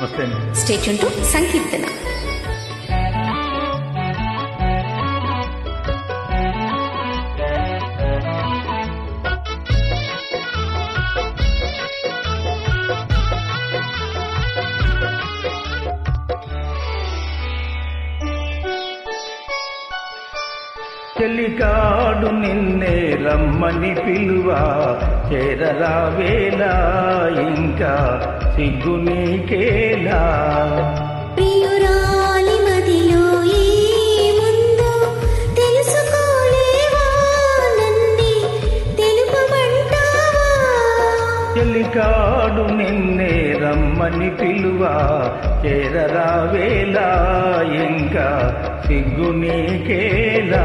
నమస్తే అండి. State to సంకీర్తన. చెలికాడు నిన్నే రమ్మని పిలువా, చేరరావేలా ఇంకా సిగ్గు నీకేలా. ప్రియురాలి మదిలో ఏముందో తెలుసుకోలేవా, నన్నే తెలుపమంటావా? చెలికాడు నిన్నే రమ్మని పిలువా, చేరరావేలా ఇంకా సిగ్గు నీకేలా.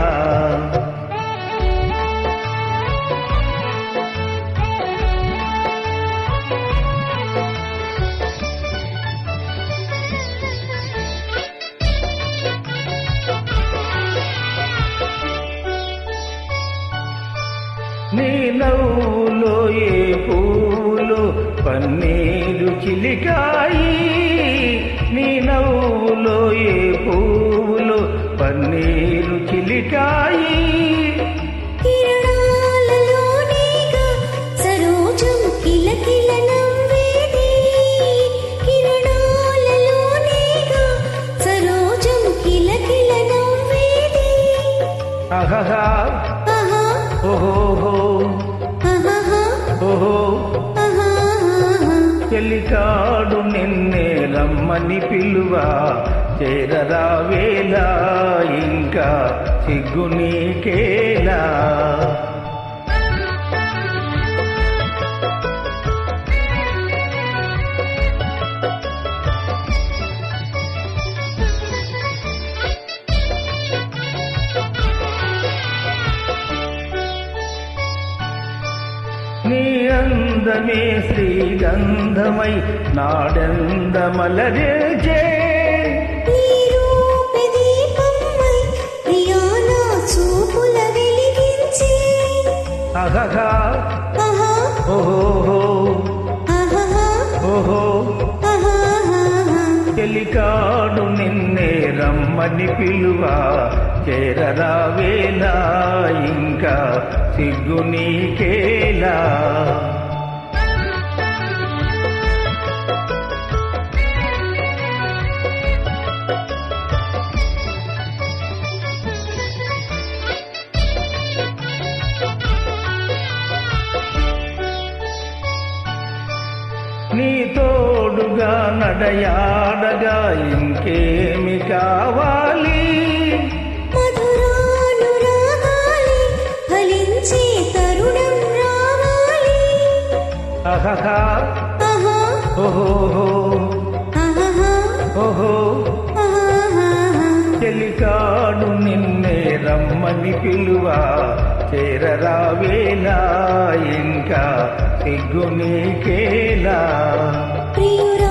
నీ నవ్వులో ఏ పూలు పన్నీరు చిలికాయి, నీ నవ్వులో ఏ పూలు పన్నీరు చిలికాయి. కిరణాలలోనేగా సరోజం కిలకిల నవ్వేది, కిరణాలలోనేగా సరోజం కిలకిల నవ్వేది. అహహా ఆహా ఓహో ఆహా ఓహో. ఆహా. చెలికాడు నిన్నే రమ్మని పిలువా, చేరరావేలా ఇంకా సిగ్గు నీకేలా. నీ అందమే శ్రీగంధమై నాడందమలరేజే, నీ రూపే దీపమై ప్రియానా చూపుల వెలిగించే. అహహా ఆహా ఓహో ఆహా ఓహో. ఆహా. చెలికాడు నిన్నే రమ్మని పిలువా, చేరరావేలా ఇంకా సిగ్గు నీకేలా. నీ తోడుగా నడయాడగా ఇంకేమి కావాలి. మధురానురాగాలి ఫలించే తరుణం రావాలి. అహహా ఆహా ఓహో ఆహా ఓహో. ఆహా. చెలికాడు నిన్నే రమ్మని పిలువా, చేరరావేలా ఇంకా సిగ్గు నీకేలా. ప్రియురా